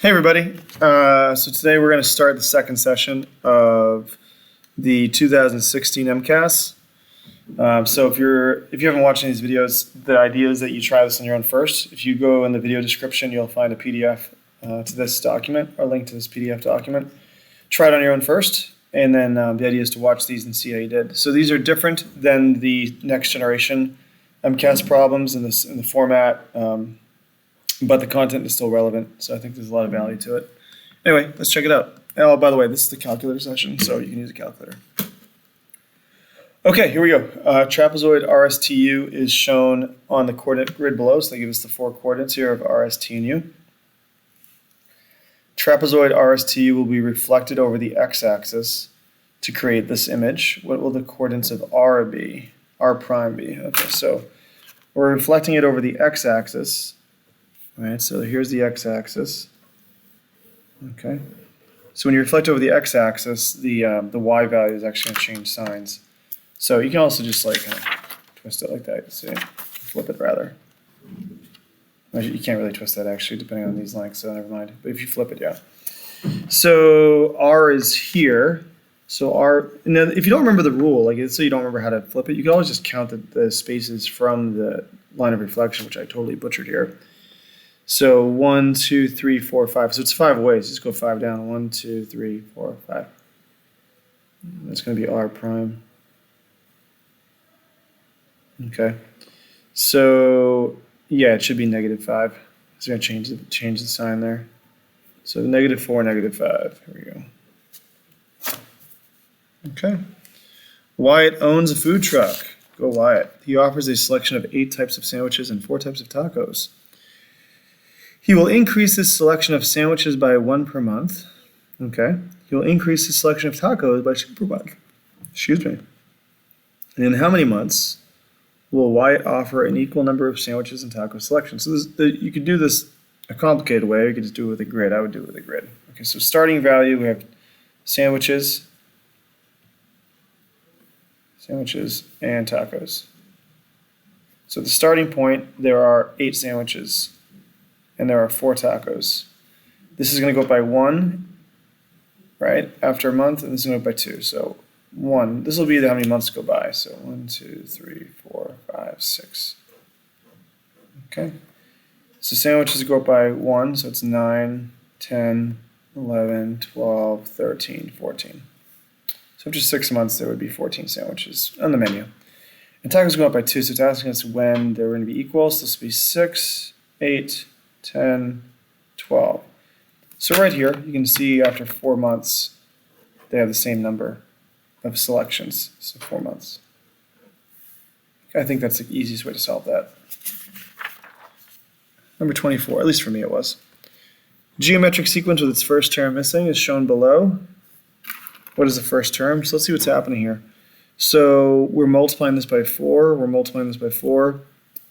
Hey everybody. So today we're going to start the second session of the 2016 MCAS. So if you haven't watched any of these videos, the idea is that you try this on your own first. If you go in the video description, you'll find a PDF to this document, or a link to this PDF document. Try it on your own first, and then the idea is to watch these and see how you did. So these are different than the next generation MCAS problems in the format. But the content is still relevant, so I think there's a lot of value to it. Anyway, let's check it out. Oh, by the way, this is the calculator session, so you can use a calculator. Okay, here we go. Trapezoid RSTU is shown on the coordinate grid below, so they give us the 4 coordinates here of RST and U. Trapezoid RSTU will be reflected over the x-axis to create this image. What will the coordinates of R be? R prime be? Okay, so we're reflecting it over the x-axis. All right, so here's the x-axis. Okay, so when you reflect over the x-axis, the y value is actually going to change signs. So you can also just like twist it like that. See, flip it rather. You can't really twist that actually, depending on these lengths. So never mind. But if you flip it, yeah. So R is here. So R. Now, if you don't remember the rule, like so you don't remember how to flip it, you can always just count the spaces from the line of reflection, which I totally butchered here. So 1, 2, 3, 4, 5. So it's 5 ways. Just go 5 down. 1, 2, 3, 4, 5. That's going to be R prime. Okay. So yeah, it should be -5. So I'm going to change the sign there. So -4, -5. Here we go. Okay. Wyatt owns a food truck. Go Wyatt. He offers a selection of 8 types of sandwiches and 4 types of tacos. He will increase his selection of sandwiches by 1 per month. Okay. He will increase his selection of tacos by 2 per month. Excuse me. And in how many months will Wyatt offer an equal number of sandwiches and taco selections? So you could do this a complicated way, or you could just do it with a grid. I would do it with a grid. Okay, so starting value, we have sandwiches and tacos. So the starting point, there are 8 sandwiches. And there are 4 tacos. This is going to go up by 1, right, after a month, and this is going to go up by 2. So 1, this will be how many months go by. So 1, 2, 3, 4, 5, 6. Okay. So sandwiches go up by 1, so it's 9, 10, 11, 12, 13, 14. So after 6 months, there would be 14 sandwiches on the menu. And tacos go up by 2, so it's asking us when they're going to be equal. So this will be 6, 8, 10, 12. So right here, you can see after 4 months, they have the same number of selections. So 4 months. I think that's the easiest way to solve that. Number 24, at least for me it was. Geometric sequence with its first term missing is shown below. What is the first term? So let's see what's happening here. So we're multiplying this by 4. We're multiplying this by 4.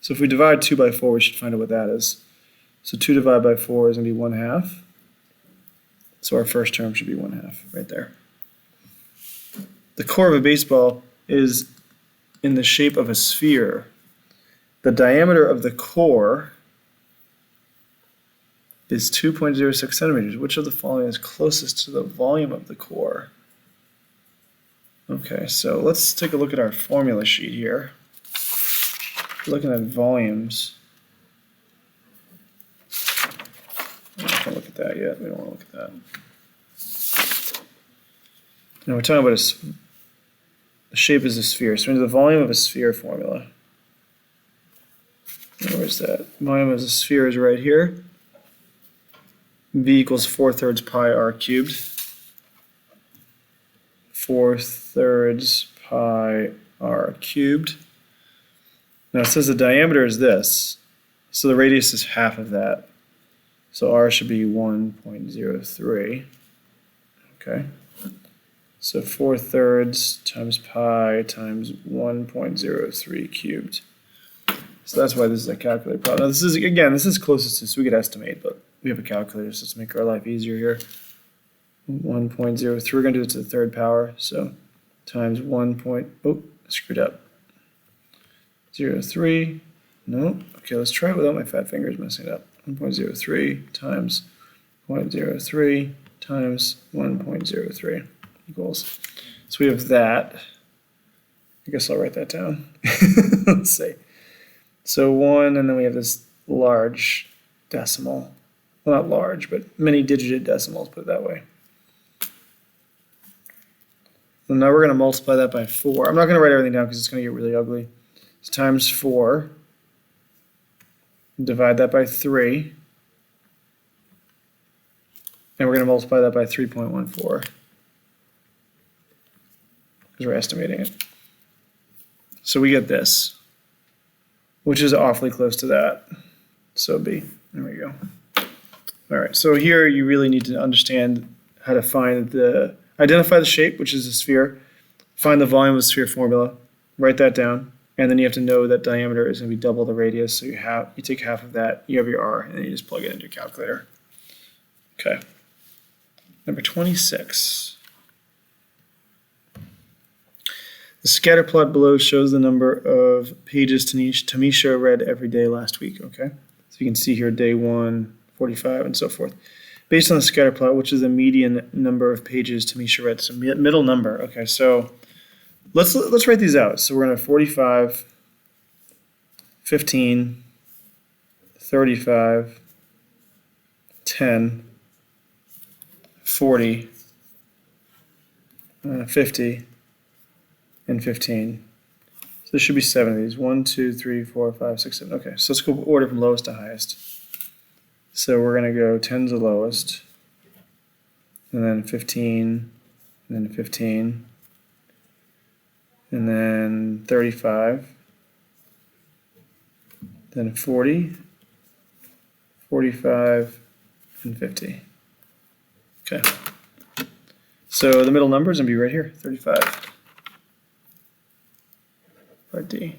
So if we divide 2 by 4, we should find out what that is. So 2 divided by 4 is going to be 1/2. So our first term should be 1/2 right there. The core of a baseball is in the shape of a sphere. The diameter of the core is 2.06 centimeters. Which of the following is closest to the volume of the core? Okay, so let's take a look at our formula sheet here. Looking at volumes. I'm not going to look at that yet. We don't want to look at that. Now we're talking about the shape is a sphere. So we need the volume of a sphere formula. Where's that? Volume of a sphere is right here. V equals 4/3 pi r cubed. 4/3 pi r cubed. Now it says the diameter is this. So the radius is half of that. So r should be 1.03. Okay. So 4/3 times pi times 1.03 cubed. So that's why this is a calculator problem. Now this is closest to, so we could estimate, but we have a calculator, so let's make our life easier here. 1.03, we're going to do it to the 3rd power, so times 1. Oh, I screwed up. 0.3, no, okay, let's try it without my fat fingers messing it up. 1.03 times 0.03 times 1.03 equals. So we have that. I guess I'll write that down. Let's see. So 1, and then we have this large decimal. Well, not large, but many digit decimals, put it that way. And now we're going to multiply that by 4. I'm not going to write everything down because it's going to get really ugly. So times 4. Divide that by 3. And we're going to multiply that by 3.14. Because we're estimating it. So we get this, which is awfully close to that. So B. There we go. All right, so here you really need to understand how to identify the shape, which is a sphere, find the volume of the sphere formula, write that down, and then you have to know that diameter is going to be double the radius, so you take half of that, you have your R, and then you just plug it into your calculator. Okay. Number 26. The scatter plot below shows the number of pages Tamisha read every day last week, okay? So you can see here day 1, 45, and so forth. Based on the scatter plot, which is the median number of pages Tamisha read, so middle number. Okay, so let's write these out. So we're going to have 45, 15, 35, 10, 40, 50, and 15. So there should be 7 of these. 1, 2, 3, 4, 5, 6, 7. Okay, so let's go order from lowest to highest. So we're going to go 10 to lowest, and then 15, and then 15, and then 35, then 40, 45, and 50. Okay. So the middle number is going to be right here, 35. Part D.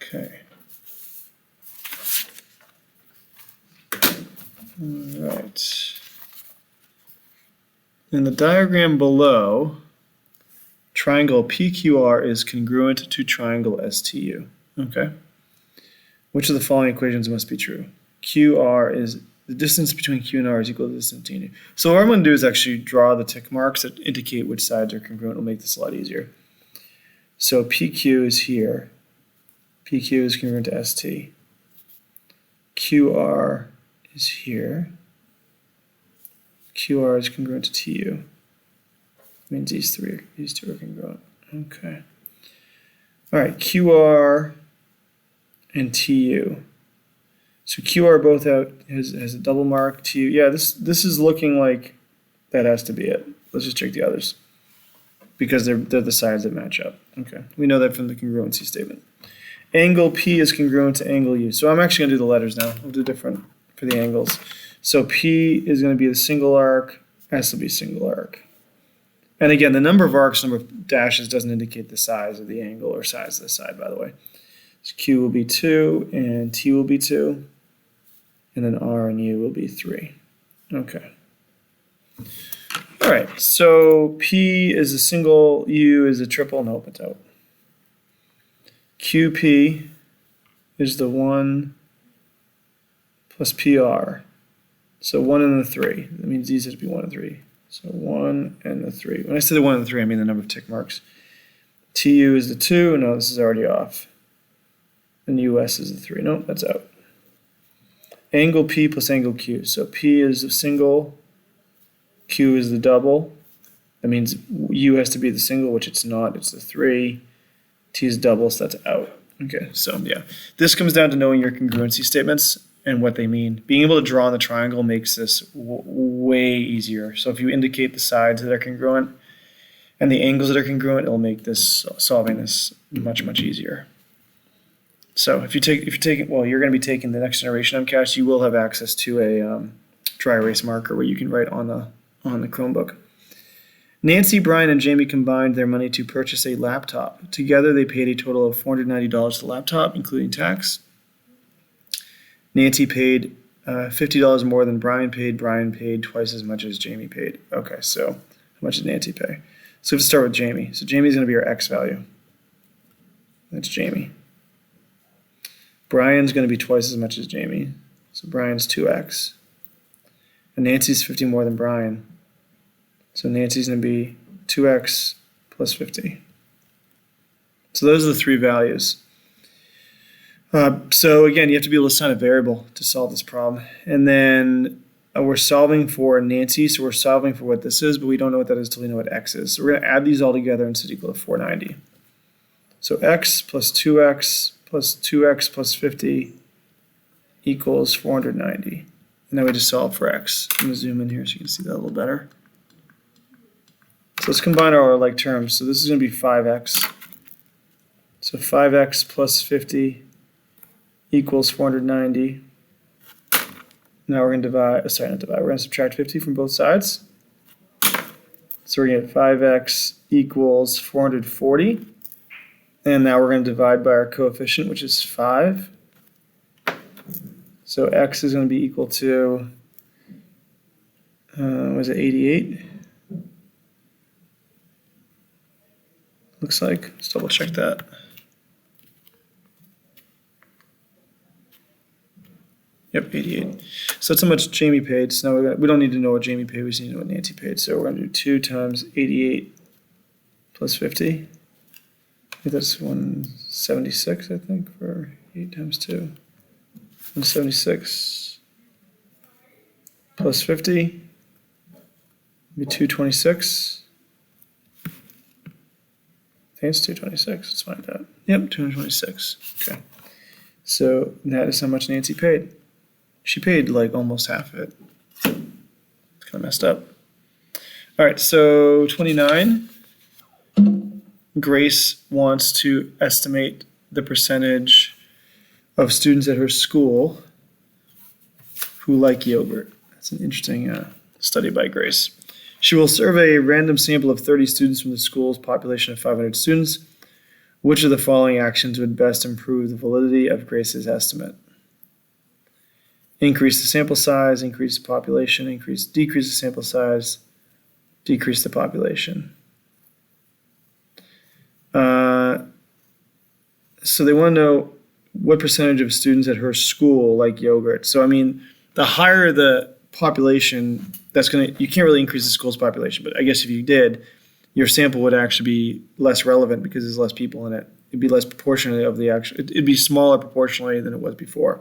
Okay. All right. In the diagram below, triangle PQR is congruent to triangle STU. Okay. Which of the following equations must be true? QR is the distance between Q and R is equal to the distance between you. So what I'm going to do is actually draw the tick marks that indicate which sides are congruent. It'll make this a lot easier. So PQ is here. PQ is congruent to ST. QR is here. QR is congruent to TU. Means these two are congruent. Okay. All right, QR and TU. So QR both out has a double mark. TU, yeah, this is looking like that has to be it. Let's just check the others because they're the sides that match up. Okay, we know that from the congruency statement. Angle P is congruent to angle U. So I'm actually going to do the letters now. We'll do different for the angles. So P is going to be the single arc, S will be single arc. And again, the number of arcs, number of dashes doesn't indicate the size of the angle or size of the side, by the way. So Q will be 2 and T will be 2. And then R and U will be 3. Okay. All right, so P is a single, U is a triple. Nope, it's out. QP is the 1 plus PR. So 1 and the 3. That means these have to be 1 and 3. So 1 and the 3. When I say the 1 and the 3, I mean the number of tick marks. TU is the 2. No, this is already off. And US is the 3. Nope, that's out. Angle P plus angle Q. So P is the single, Q is the double. That means U has to be the single, which it's not. It's the 3. T is double, so that's out. Okay, so yeah. This comes down to knowing your congruency statements and what they mean. Being able to draw on the triangle makes this way easier. So if you indicate the sides that are congruent and the angles that are congruent, it'll make this solving this much easier. So if you're going to be taking the next generation MCAS, you will have access to a dry erase marker where you can write on the Chromebook. Nancy, Brian, and Jamie combined their money to purchase a laptop. Together, they paid a total of $490 for the laptop, including tax. Nancy paid $50 more than Brian paid. Brian paid twice as much as Jamie paid. Okay, so how much did Nancy pay? So let's start with Jamie. So Jamie's going to be our X value. That's Jamie. Brian's going to be twice as much as Jamie. So Brian's 2X. And Nancy's 50 more than Brian. So Nancy's going to be 2x plus 50. So those are the three values. So again, you have to be able to assign a variable to solve this problem. And then we're solving for Nancy, so we're solving for what this is, but we don't know what that is until we know what x is. So we're going to add these all together and it's equal to 490. So x plus 2x plus 2x plus 50 equals 490. And now we just solve for x. I'm going to zoom in here so you can see that a little better. So let's combine our like terms. So this is going to be 5x. So 5x plus 50 equals 490. Now we're going to divide, we're going to subtract 50 from both sides. So we're going to get 5x equals 440. And now we're going to divide by our coefficient, which is 5. So x is going to be equal to, was it 88? Looks like. Let's double check that. Yep, 88. So that's how much Jamie paid. So now we don't need to know what Jamie paid. We just need to know what Nancy paid. So we're going to do 2 times 88 plus 50. I think that's 176, I think, for 8 times 2. 176 plus 50 would be 226. I think it's 226. Let's find out. Yep, 226. Okay. So that is how much Nancy paid. She paid like almost half of it. It's kind of messed up. All right, so 29. Grace wants to estimate the percentage of students at her school who like yogurt. That's an interesting study by Grace. She will survey a random sample of 30 students from the school's population of 500 students. Which of the following actions would best improve the validity of Grace's estimate? Increase the sample size, increase the population, decrease the sample size, decrease the population. So they want to know what percentage of students at her school like yogurt. So I mean, the higher the population, you can't really increase the school's population, but I guess if you did, your sample would actually be less relevant because there's less people in it. It'd be less proportionally of the actual, it'd be smaller proportionally than it was before.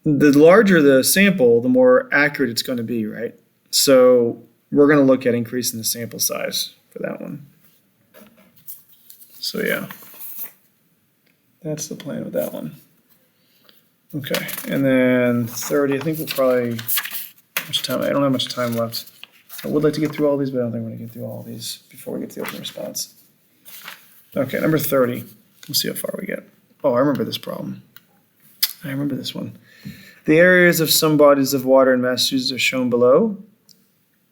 The larger the sample, the more accurate it's going to be, right? So we're going to look at increasing the sample size for that one. So yeah, that's the plan with that one. Okay, and then 30, I think we'll probably, much time, I don't have much time left. I would like to get through all these, but I don't think we're going to get through all of these before we get to the open response. Okay, number 30. We'll see how far we get. Oh, I remember this problem. I remember this one. The areas of some bodies of water in Massachusetts are shown below.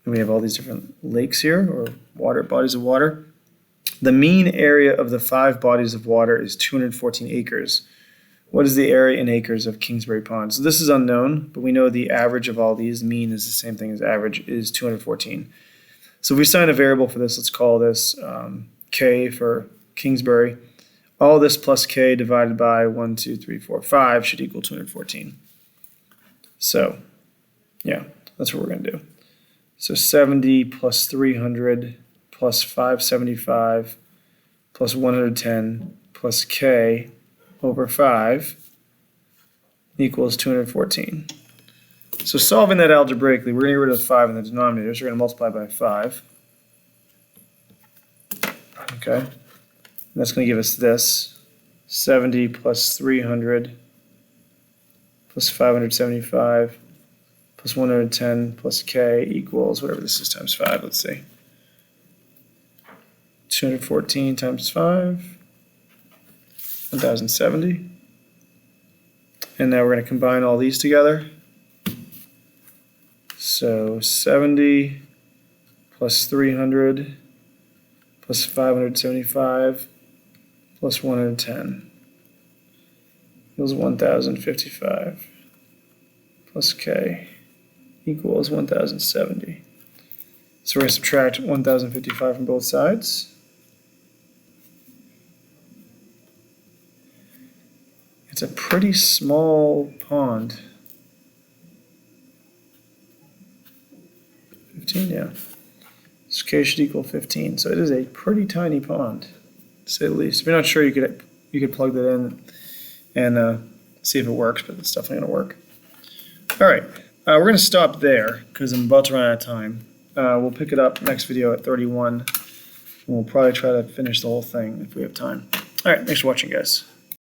And we have all these different lakes here, or bodies of water. The mean area of the 5 bodies of water is 214 acres. What is the area in acres of Kingsbury Pond? So this is unknown, but we know the average of all these, mean is the same thing as average, is 214. So if we assign a variable for this, let's call this K for Kingsbury. All this plus K divided by 1, 2, 3, 4, 5 should equal 214. So, yeah, that's what we're going to do. So 70 plus 300 plus 575 plus 110 plus K over 5 equals 214. So solving that algebraically, we're going to get rid of 5 in the denominators. We're going to multiply by 5. Okay. And that's going to give us this. 70 plus 300 plus 575 plus 110 plus K equals whatever this is times 5, let's see. 214 times 5, 1070. And now we're going to combine all these together. So 70 plus 300 plus 575 plus 110 equals 1055 plus K equals 1070. So we're going to subtract 1055 from both sides. It's a pretty small pond. 15, yeah. So K should equal 15. So it is a pretty tiny pond, to say the least. If you're not sure, you could plug that in and see if it works, but it's definitely going to work. All right, we're going to stop there because I'm about to run out of time. We'll pick it up next video at 31. And we'll probably try to finish the whole thing if we have time. All right, thanks for watching, guys.